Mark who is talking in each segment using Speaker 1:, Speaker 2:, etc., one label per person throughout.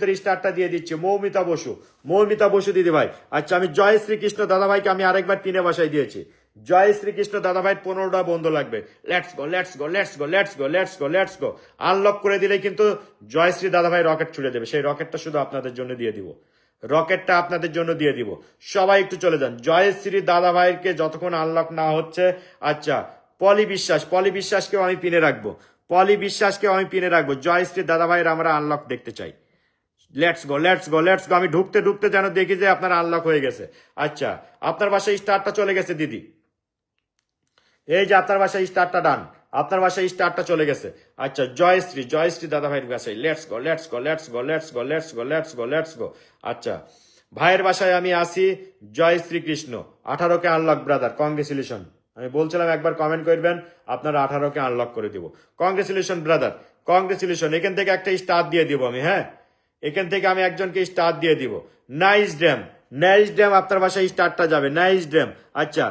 Speaker 1: ভিতরে স্টারটা দিয়ে দিচ্ছি। মৌমিতা বসু দিদি ভাই। আচ্ছা, আমি জয় শ্রীকৃষ্ণ দাদা ভাইকে আমি আরেকবার পিনে বসাই দিয়েছি। জয় শ্রীকৃষ্ণ দাদা ভাই 15টা বন্ধু লাগবে। Let's go. আনলক করে দিলে কিন্তু জয়শ্রী দাদা ভাই রকেট ছুড়ে দেবে। সেই রকেটটা শুধু আপনাদের জন্য দিয়ে দিব। সবাই একটু চলে যান। জয়শ্রী দাদা ভাইকে যতক্ষণ আনলক না হচ্ছে। আচ্ছা, পলি বিশ্বাসকেও আমি পিনে রাখবো। জয়শ্রী দাদা ভাইয়ের আমরা আনলক দেখতে চাই। Let's go. আমি ঢুকতে যেন দেখি যে আপনার আনলক হয়ে গেছে। আচ্ছা, আপনার বাসায় স্টারটা চলে গেছে দিদি। এই যে আপনার বাসায় স্টারটা ডান, আপনার বাসায় স্টারটা চলে গেছে। আচ্ছা, জয়শ্রী দাদা ভাইয়ের বাসায় লেটস গো। আচ্ছা, ভাইয়ের বাসায় আমি আসি। জয় শ্রীকৃষ্ণ 18কে আনলক ব্রাদার, কংগ্রেচুলেশন। আমি বলছিলাম একবার কমেন্ট করবেন, আপনারা 18কে আনলক করে দিব। Congratulation brother, congratulation. এখান থেকে একটা স্টার দিয়ে দিব আমি। হ্যাঁ, এখান থেকে আমি একজনকে স্টার দিয়ে দিব। নাইস ড্যাম আপনার বাসায় স্টারটা যাবে। নাইস ড্যাম। আচ্ছা,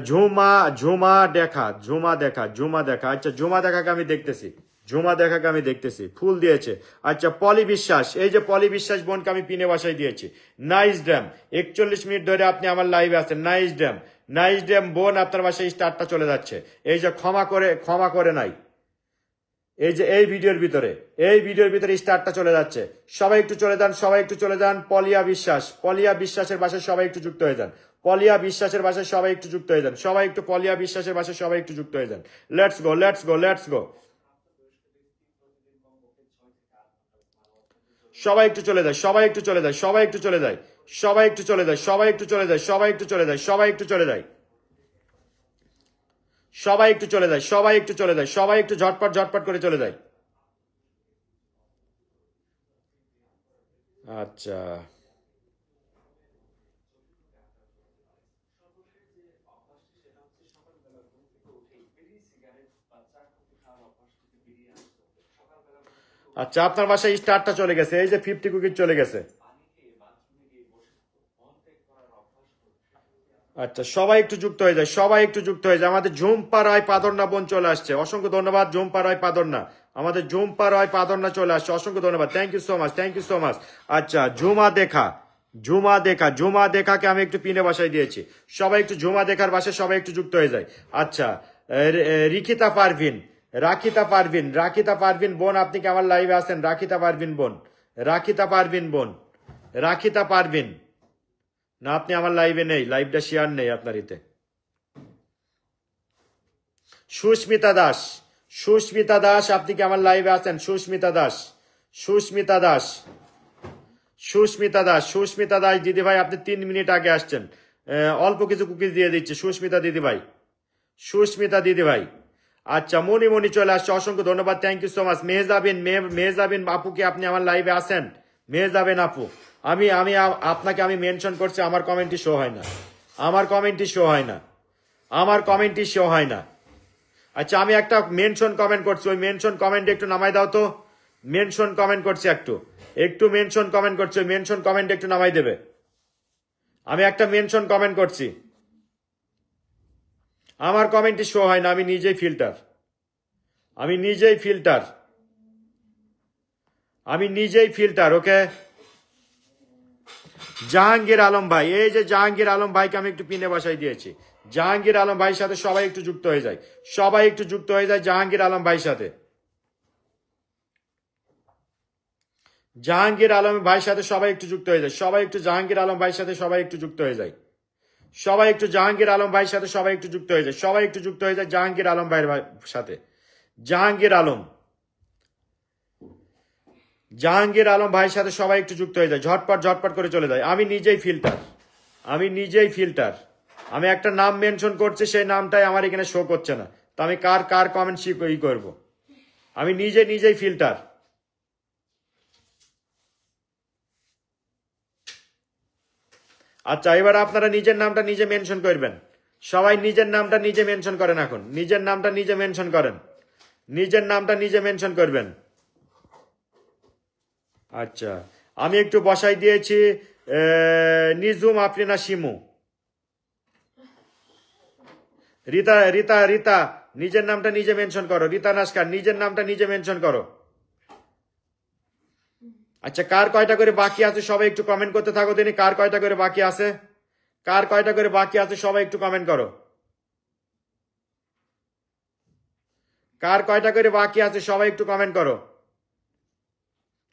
Speaker 1: ঝুমা দেখা। আচ্ছা, ঝুমা দেখাকে আমি দেখতেছি। ফুল দিয়েছে। আচ্ছা, পলি বিশ্বাস, এই যে পলি বিশ্বাস বোনকে আমি পিনে বাসায় দিয়েছি। Nice dam. 41 মিনিট ধরে আপনি আমার লাইভে আছেন। নাইস ড্যাম বোন, আপনার বাসায় স্টারটা চলে যাচ্ছে। এই যে ক্ষমা করে নাই, এই যে এই ভিডিওর ভিতরে স্টারটা চলে যাচ্ছে। সবাই একটু চলে যান। পলিয়া বিশ্বাসের বাসায় সবাই একটু যুক্ত হয়ে যান। পলিয়া বিশ্বাসের বাসায় সবাই একটু যুক্ত হয়ে যান। Let's go. সবাই একটু চলে যায়। সবাই একটু ঝটপট করে চলে যায়। আচ্ছা, আপনার বাসায় স্টারটা চলে গেছে। এই যে 50 কুকি চলে গেছে। আচ্ছা, সবাই একটু যুক্ত হয়ে যায়। আমাদের ঝুম্পা রায় পাদরনা বোন চলে আসছে। অসংখ্য ধন্যবাদ ঝুম্পা রায় পাদরনা। চলে আসছে। অসংখ্য ধন্যবাদ। Thank you so much. আচ্ছা, ঝুমা দেখাকে আমি একটু পিনে বাসায় দিয়েছি। সবাই একটু ঝুমা দেখার বাসায় সবাই একটু যুক্ত হয়ে যায়। আচ্ছা, রাখিতা পারভিন বোন, আপনি কি আমার লাইভে আছেন? রাখিতা পারভিন না, আপনি আমার লাইভে নেই, লাইভটা শেয়ার নেই আপনার ইতে। সুস্মিতা দাস, আপনি কি আমার লাইভে আছেন? সুস্মিতা দাস দিদি ভাই, আপনি 3 মিনিট আগে আসছেন। অল্প কিছু কুকিজ দিয়ে দিচ্ছি। সুস্মিতা দিদি ভাই। আচ্ছা, মনি চলে আসছে। অসংখ্য ধন্যবাদ। Thank you so much. Mehjabin আপু কি আপনি আমার লাইভে আছেন? মেহজাবিন আপু, আমি আপনাকে আমি মেনশন করছি, আমার কমেন্টই শো হয় না। আচ্ছা, আমি একটা মেনশন কমেন্ট করছি, ওই মেনশন কমেন্ট একটু নামাই দাও তো। মেনশন কমেন্ট করছি, একটু মেনশন কমেন্ট করছি, ওই মেনশন কমেন্ট একটু নামাই দেবে। আমি একটা মেনশন কমেন্ট করছি, আমার কমেন্টই শো হয় না। আমি নিজেই ফিল্টার। ওকে, জাহাঙ্গীর আলম ভাই, এই যে জাহাঙ্গীর আলম ভাইকে আমি একটু পিনে বসাই দিয়েছি। জাহাঙ্গীর আলম ভাইয়ের সাথে সবাই একটু যুক্ত হয়ে যায়। জাহাঙ্গীর আলম ভাইয়ের সাথে সবাই একটু যুক্ত হয়ে যায়। সবাই একটু জাহাঙ্গীর আলম ভাইয়ের সাথে সবাই একটু যুক্ত হয়ে যায়। সবাই একটু জাহাঙ্গীর আলম ভাইয়ের সাথে যুক্ত হয়ে যায়। জাহাঙ্গীর আলম ভাইয়ের সাথে। জাহাঙ্গীর আলম ভাইয়ের সাথে সবাই একটু যুক্ত হয়ে যায়। ঝটপট করে চলে যায়। আমি নিজেই ফিল্টার। আমি একটা নাম মেনশন করছি, সেই নামটাই আমার এখানে শো করছে না। তো আমি কার কমেন্ট করবো? আমি নিজেই ফিল্টার। আচ্ছা, এবার আপনারা নিজের নামটা নিজে মেনশন করবেন। সবাই নিজের নামটা নিজে মেনশন করেন। এখন নিজের নামটা নিজে মেনশন করবেন। আচ্ছা, আমি একটু বসাই দিয়েছি নিজুম আফরিনা শিমু। রিতা নিজের নামটা নিজে মেনশন করো। রিতা নাস্কার নিজের নামটা নিজে মেনশন করো। আচ্ছা, কার কয়টা করে বাকি আছে সবাই একটু কমেন্ট করতে থাকো দিনই। কার কয়টা করে বাকি আছে, কার কয়টা করে বাকি আছে সবাই একটু কমেন্ট করো। কার কয়টা করে বাকি আছে সবাই একটু কমেন্ট করো।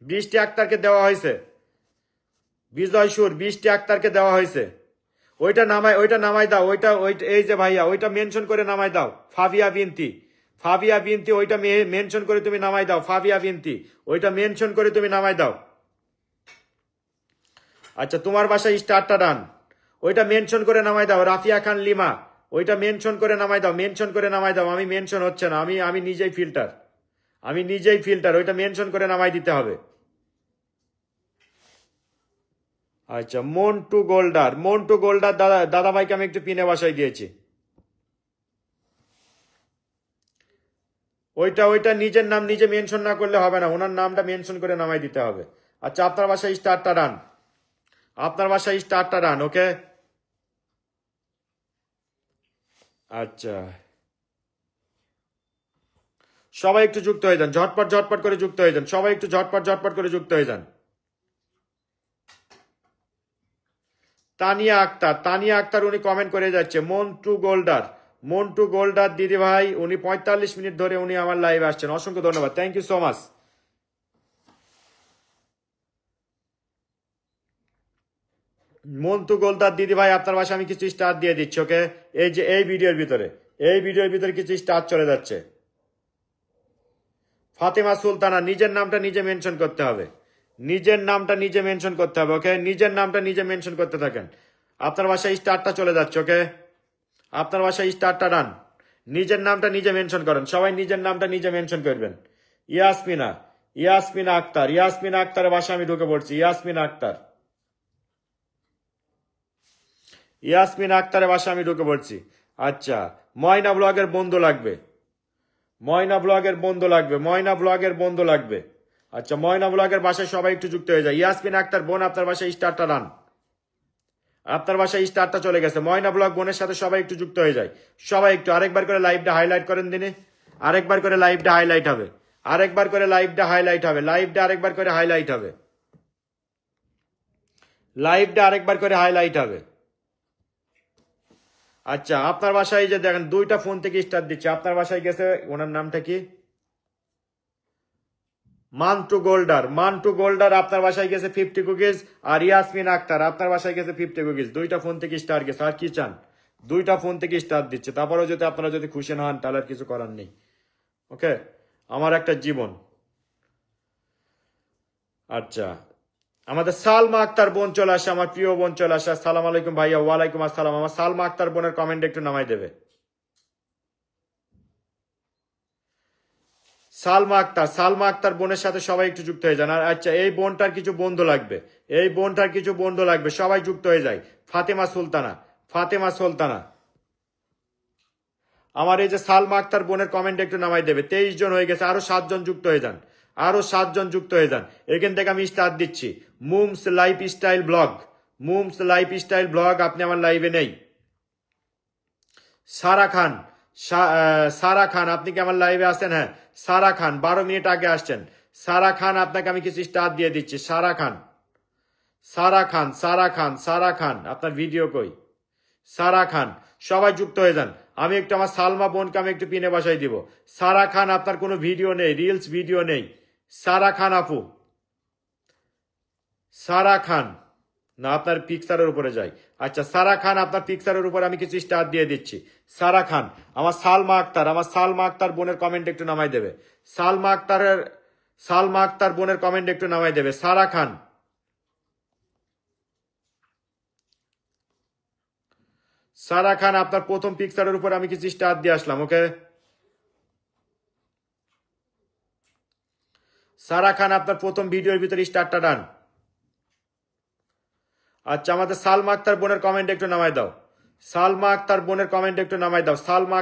Speaker 1: বৃষ্টি আক্তারকে দেওয়া হয়েছে, বিজয় সুর বৃষ্টি আক্তারকে দেওয়া হয়েছে। ওইটা নামাই দাও, ওইটা এই যে ভাইয়া ওইটা মেনশন করে নামাই দাও। ফাবিয়া বিনতি ওইটা মেনশন করে তুমি নামাই দাও। ফাবিয়া বিনতি ওইটা মেনশন করে তুমি নামাই দাও। আচ্ছা, তোমার বাসায় স্টারটা ডান, ওইটা মেনশন করে নামাই দাও। রাফিয়া খান লিমা ওইটা মেনশন করে নামাই দাও, মেনশন করে নামাই দাও। আমি মেনশন হচ্ছে না, আমি নিজেই ফিল্টার, ওইটা মেনশন করে নামাই দিতে হবে। আচ্ছা, মন্টু গোল্ডার দাদা ভাইকে আমি একটু পিনে বাসায় দিয়েছি। ওইটা নিজের নাম নিজে মেনশন না করলে হবে না, ওনার নামটা মেনশন করে নামাই দিতে হবে। আচ্ছা, আপনার বাসায় স্টারটা ডান, ওকে। আচ্ছা, সবাই একটু যুক্ত হয়ে যান, ঝটপট করে যুক্ত হয়ে যান, সবাই একটু ঝটপট করে যুক্ত হয়ে যান। তানিয়া আক্তার উনি কমেন্ট করে যাচ্ছে। মন্টু গোল্ডার দিদি ভাই উনি 45 মিনিট ধরে উনি আমার লাইভে আসছেন, অসংখ্য ধন্যবাদ, thank you so much. Montu Goldar দিদি ভাই আপনার বাসায় আমি কিছু স্টার দিয়ে দিচ্ছি, ওকে। এই যে এই ভিডিওর ভিতরে কিছু স্টার চলে যাচ্ছে। ফাতেমা সুলতানা নিজের নামটা নিজে মেনশন করতে হবে, ওকে। নিজের নামটা নিজে মেনশন করতে থাকেন। আপনার বাসায় স্টারটা চলে যাচ্ছে, ওকে। আপনার বাসায় স্টারটা ডান, নিজের নামটা নিজে মেনশন করেন, সবাই নিজের নামটা নিজে মেনশন করবেন। ইয়াসমিনা আক্তারের বাসায় আমি ঢুকে পড়ছি। ইয়াসমিনা আক্তারের বাসায় আমি ঢুকে পড়ছি। আচ্ছা, ময়না ব্লগের বন্ধু লাগবে। আচ্ছা, ময়না ব্লগের বাসায় সবাই একটু যুক্ত হয়ে যায়। ইয়াসমিন আক্তার বোন আপনার বাসায় স্টারটা ডান, আপনার বাসায় স্টারটা চলে গেছে। ময়না ব্লগ বোনের সাথে সবাই একটু যুক্ত হয়ে যায়। সবাই একটু আরেকবার করে লাইভটা হাইলাইট করেন দিনে, আরেকবার করে লাইভটা হাইলাইট হবে। লাইভটা আরেকবার করে হাইলাইট হবে। আচ্ছা, আপনার বাসায় যে দেখেন দুইটা ফোন থেকে স্টার দিচ্ছে। আপনার বাসায় গেছে, ওনার নামটা কি, মান্টু গোল্ডার আপনার বাসায় গেছে 50 কুকিজ। আর ইয়াসমিন আক্তার আপনার বাসায় গেছে 50 কুকিজ। দুইটা ফোন থেকে স্টার গেছে। আর কি চান, দুইটা ফোন থেকে স্টার দিচ্ছে। তারপরেও যদি আপনারা যদি খুশি না হন তাহলে আর কিছু করার নেই, ওকে। আমার একটা জীবন। আচ্ছা, আমাদের সালমা আক্তার বোন চলে আসে, আমার প্রিয় বোন চলে আসে। আসসালামু আলাইকুম ভাইয়া। ওয়ালাইকুম আসসালাম। আমার সালমা আক্তার বোনের কমেন্ট একটু নামাই দেবে। সালমা আক্তার বোনের সাথে সবাই একটু যুক্ত হয়ে যান। আর আচ্ছা, এই বোনটার কিছু বন্ধু লাগবে, সবাই যুক্ত হয়ে যায়। ফাতেমা সুলতানা আমার এই যে সালমা আক্তার বোনের কমেন্ট একটু নামাই দেবে। 23 জন হয়ে গেছে, আরো 7 জন যুক্ত হয়ে যান, এখান থেকে আমি স্টার দিচ্ছি। মুমস লাইফস্টাইল ব্লগ আপনি আমার লাইভে নেই। সারা খান আপনি কি আমার লাইভে আছেন? হ্যাঁ, সারা খান 12 মিনিট আগে আসছেন। সারা খান আপনাকে আমি কিছু স্টার দিয়ে দিচ্ছি। সারা খান আপনার ভিডিও কই? সারা খান, সবাই যুক্ত হয়ে যান। আমি একটু আমার সালমা বোনকে আমি একটু পিনে বাসায় দিব। সারা খান আপনার কোনো ভিডিও নেই, রিলস ভিডিও নেই। সারা খান আপু, সারা খান না, আপনার পিকচারের উপরে যাই। আচ্ছা, সারা খান আপনার পিকচারের উপরে আমি কিছু স্টার দিয়ে দিচ্ছি। সারা খান, আমার সালমা আক্তার বোনের কমেন্ট একটু নামাই দেবে। সালমা আক্তার বোনের কমেন্ট একটু নামাই দেবে। সারা খান আপনার প্রথম পিকচারের উপর আমি কিছু স্টার দিয়ে আসলাম, ওকে। সারা খান আপনার প্রথম ভিডিওর ভিতরে স্টারটা ডান। আচ্ছা, আমাদের সালমা আক্তার বোনের কমেন্ট একটু নামাই দাও। সালমা আক্তার বোনের কমেন্ট একটু নামাই দেবে। সালমা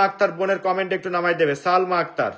Speaker 1: আক্তার বোনের কমেন্ট একটু নামাই দেবে। সালমা আক্তার